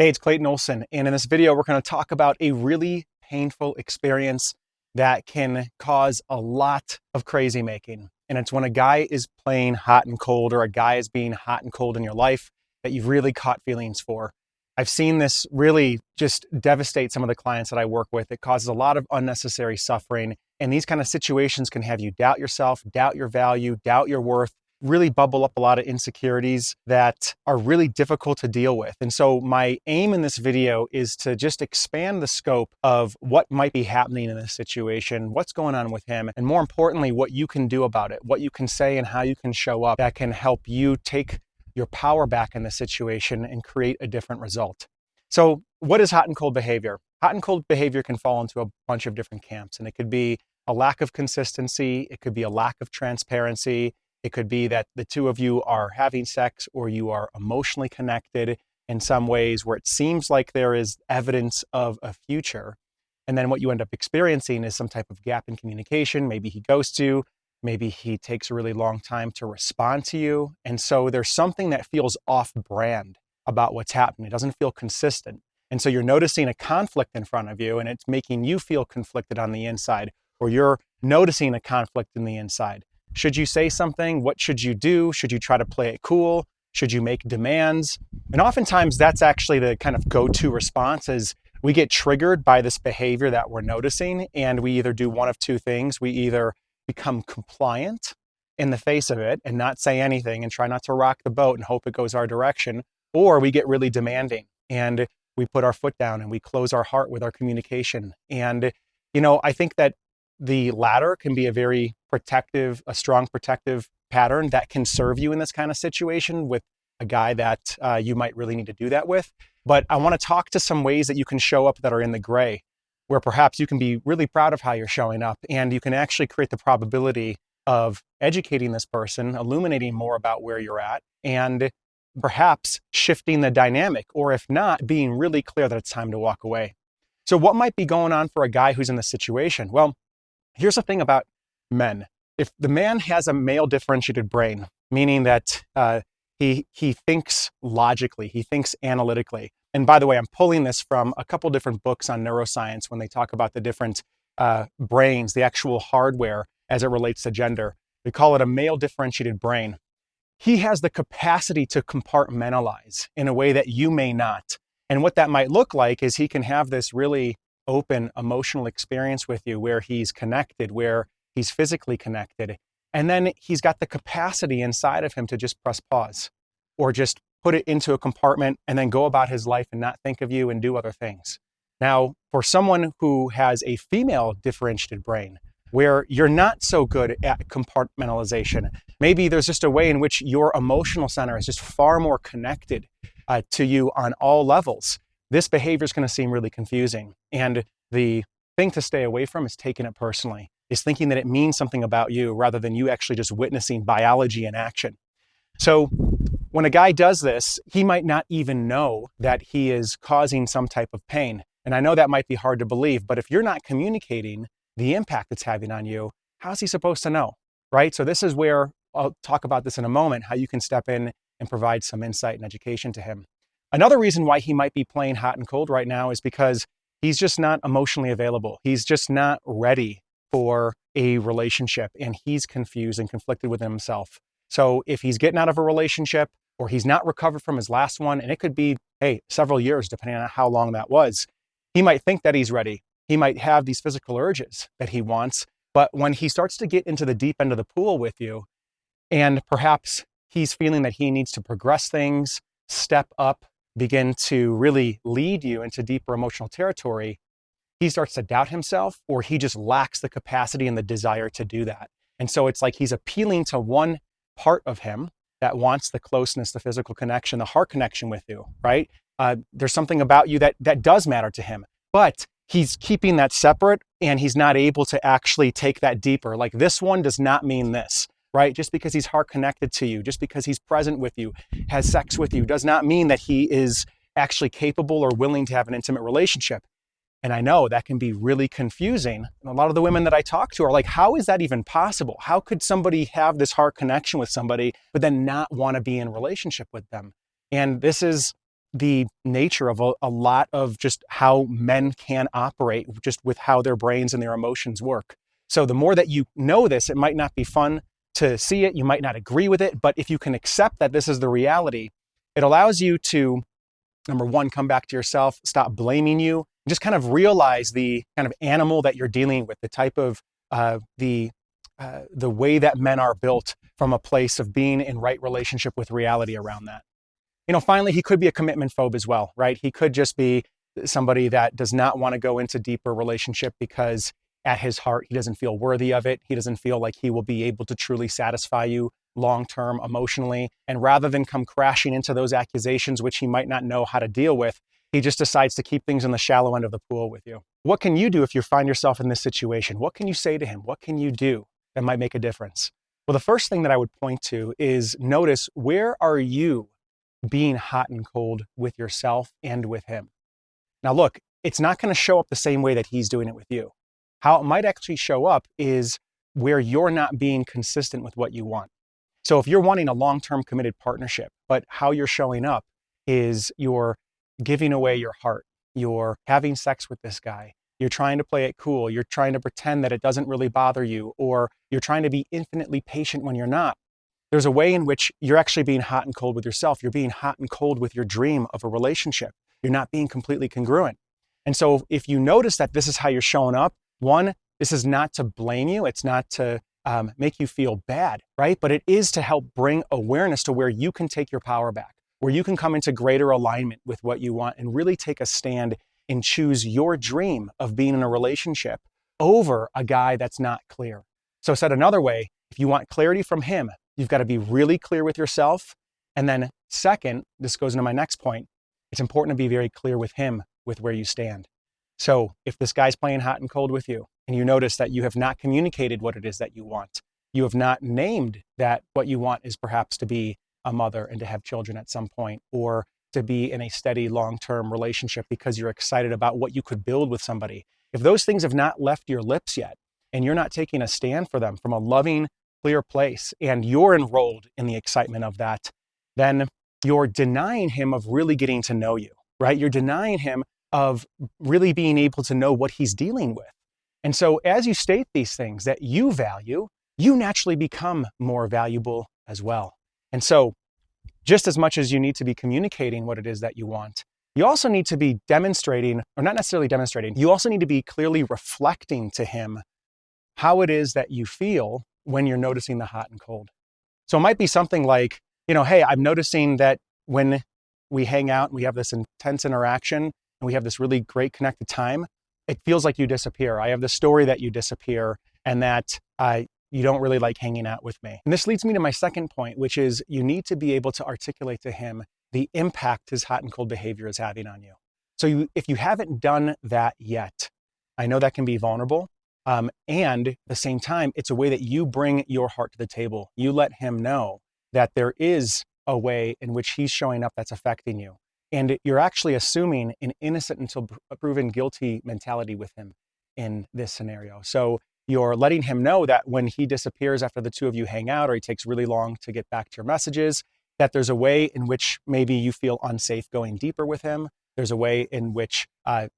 Hey, it's Clayton Olson, and in this video, we're going to talk about a really painful experience that can cause a lot of crazy making. And it's when a guy is playing hot and cold, or a guy is being hot and cold in your life that you've really caught feelings for. I've seen this really just devastate some of the clients that I work with. It causes a lot of unnecessary suffering. And these kind of situations can have you doubt yourself, doubt your value, doubt your worth, really bubble up a lot of insecurities that are really difficult to deal with. And so my aim in this video is to just expand the scope of what might be happening in this situation, what's going on with him, and more importantly, what you can do about it, what you can say and how you can show up that can help you take your power back in the situation and create a different result. So what is hot and cold behavior? Hot and cold behavior can fall into a bunch of different camps, and it could be a lack of consistency, it could be a lack of transparency, it could be that the two of you are having sex or you are emotionally connected in some ways where it seems like there is evidence of a future. And then what you end up experiencing is some type of gap in communication. Maybe he ghosts you. Maybe he takes a really long time to respond to you. And so there's something that feels off brand about what's happening. It doesn't feel consistent. And so you're noticing a conflict in front of you and it's making you feel conflicted on the inside, or you're noticing a conflict in the inside. Should you say something? What should you do? Should you try to play it cool? Should you make demands? And oftentimes that's actually the kind of go-to response is we get triggered by this behavior that we're noticing, and we either do one of two things. We either become compliant in the face of it and not say anything and try not to rock the boat and hope it goes our direction, or we get really demanding and we put our foot down and we close our heart with our communication. And, I think that the latter can be a strong protective pattern that can serve you in this kind of situation with a guy that you might really need to do that with. But I want to talk to some ways that you can show up that are in the gray, where perhaps you can be really proud of how you're showing up, and you can actually create the probability of educating this person, illuminating more about where you're at, and perhaps shifting the dynamic, or if not, being really clear that it's time to walk away. So what might be going on for a guy who's in this situation? Well, here's the thing about men. If the man has a male differentiated brain, meaning that he thinks logically, he thinks analytically. And by the way, I'm pulling this from a couple different books on neuroscience when they talk about the different brains, the actual hardware as it relates to gender. They call it a male differentiated brain. He has the capacity to compartmentalize in a way that you may not. And what that might look like is he can have this really open emotional experience with you where he's connected, where he's physically connected. And then he's got the capacity inside of him to just press pause or just put it into a compartment and then go about his life and not think of you and do other things. Now, for someone who has a female differentiated brain, where you're not so good at compartmentalization, maybe there's just a way in which your emotional center is just far more connected to you on all levels. This behavior is going to seem really confusing. And the thing to stay away from is taking it personally, is thinking that it means something about you rather than you actually just witnessing biology in action. So when a guy does this, he might not even know that he is causing some type of pain. And I know that might be hard to believe, but if you're not communicating the impact it's having on you, how's he supposed to know, right? So this is where I'll talk about this in a moment, how you can step in and provide some insight and education to him. Another reason why he might be playing hot and cold right now is because he's just not emotionally available. He's just not ready for a relationship, and he's confused and conflicted with himself. So if he's getting out of a relationship or he's not recovered from his last one, and it could be, several years, depending on how long that was, he might think that he's ready. He might have these physical urges that he wants, but when he starts to get into the deep end of the pool with you, and perhaps he's feeling that he needs to progress things, step up, begin to really lead you into deeper emotional territory, he starts to doubt himself, or he just lacks the capacity and the desire to do that. And so it's like he's appealing to one part of him that wants the closeness, the physical connection, the heart connection with you, right? There's something about you that does matter to him, but he's keeping that separate, and he's not able to actually take that deeper. Like, this one does not mean this, right? Just because he's heart connected to you, just because he's present with you, has sex with you, does not mean that he is actually capable or willing to have an intimate relationship. And I know that can be really confusing. And a lot of the women that I talk to are like, how is that even possible? How could somebody have this heart connection with somebody, but then not want to be in a relationship with them? And this is the nature of a lot of just how men can operate just with how their brains and their emotions work. So the more that you know this, it might not be fun to see it, you might not agree with it, but if you can accept that this is the reality, it allows you to, number one, come back to yourself, stop blaming you, and just kind of realize the kind of animal that you're dealing with, the type of the way that men are built from a place of being in right relationship with reality around that. Finally, he could be a commitment phobe as well, right? He could just be somebody that does not want to go into deeper relationship because at his heart, he doesn't feel worthy of it. He doesn't feel like he will be able to truly satisfy you long-term emotionally. And rather than come crashing into those accusations, which he might not know how to deal with, he just decides to keep things in the shallow end of the pool with you. What can you do if you find yourself in this situation? What can you say to him? What can you do that might make a difference? Well, the first thing that I would point to is notice, where are you being hot and cold with yourself and with him? Now, look, it's not going to show up the same way that he's doing it with you. How it might actually show up is where you're not being consistent with what you want. So if you're wanting a long-term committed partnership, but how you're showing up is you're giving away your heart, you're having sex with this guy, you're trying to play it cool, you're trying to pretend that it doesn't really bother you, or you're trying to be infinitely patient when you're not. There's a way in which you're actually being hot and cold with yourself. You're being hot and cold with your dream of a relationship. You're not being completely congruent. And so if you notice that this is how you're showing up, one, this is not to blame you. It's not to make you feel bad, right? But it is to help bring awareness to where you can take your power back, where you can come into greater alignment with what you want and really take a stand and choose your dream of being in a relationship over a guy that's not clear. So said another way, if you want clarity from him, you've got to be really clear with yourself. And then second, this goes into my next point, it's important to be very clear with him with where you stand. So if this guy's playing hot and cold with you, and you notice that you have not communicated what it is that you want, you have not named that what you want is perhaps to be a mother and to have children at some point, or to be in a steady long-term relationship because you're excited about what you could build with somebody. If those things have not left your lips yet, and you're not taking a stand for them from a loving, clear place, and you're enrolled in the excitement of that, then you're denying him of really getting to know you, right? You're denying him of really being able to know what he's dealing with. And so as you state these things that you value, you naturally become more valuable as well. And so just as much as you need to be communicating what it is that you want, you also need to be demonstrating, or not necessarily demonstrating, you also need to be clearly reflecting to him how it is that you feel when you're noticing the hot and cold. So it might be something like, hey, I'm noticing that when we hang out and we have this intense interaction and we have this really great connected time, it feels like you disappear. I have the story that you disappear and that you don't really like hanging out with me. And this leads me to my second point, which is you need to be able to articulate to him the impact his hot and cold behavior is having on you. So if you haven't done that yet, I know that can be vulnerable. And at the same time, it's a way that you bring your heart to the table. You let him know that there is a way in which he's showing up that's affecting you. And you're actually assuming an innocent until proven guilty mentality with him in this scenario. So you're letting him know that when he disappears after the two of you hang out, or he takes really long to get back to your messages, that there's a way in which maybe you feel unsafe going deeper with him. There's a way in which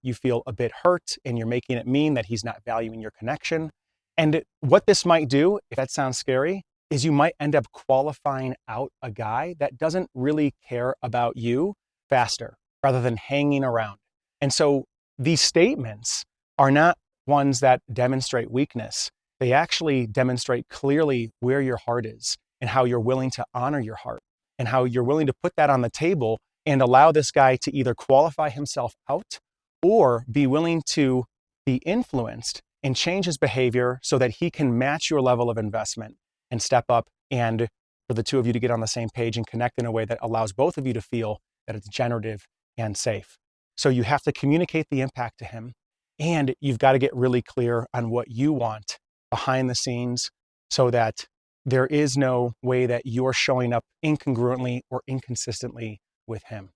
you feel a bit hurt and you're making it mean that he's not valuing your connection. And what this might do, if that sounds scary, is you might end up qualifying out a guy that doesn't really care about you faster rather than hanging around. And so these statements are not ones that demonstrate weakness. They actually demonstrate clearly where your heart is and how you're willing to honor your heart and how you're willing to put that on the table and allow this guy to either qualify himself out or be willing to be influenced and change his behavior so that he can match your level of investment and step up, and for the two of you to get on the same page and connect in a way that allows both of you to feel that it's generative and safe. So you have to communicate the impact to him, and you've got to get really clear on what you want behind the scenes so that there is no way that you're showing up incongruently or inconsistently with him.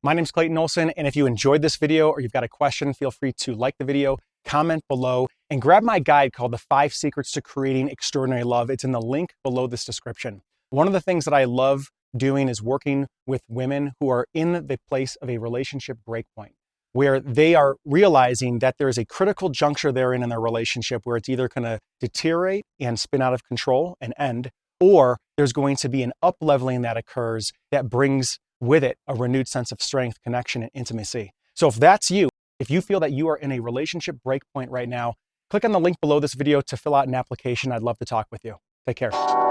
My name's Clayton Olson, and if you enjoyed this video or you've got a question, feel free to like the video, comment below, and grab my guide called The 5 Secrets to Creating Extraordinary Love. It's in the link below this description. One of the things that I love doing is working with women who are in the place of a relationship breakpoint, where they are realizing that there is a critical juncture they're in their relationship where it's either going to deteriorate and spin out of control and end, or there's going to be an up-leveling that occurs that brings with it a renewed sense of strength, connection, and intimacy. So if that's you, if you feel that you are in a relationship breakpoint right now, click on the link below this video to fill out an application. I'd love to talk with you. Take care.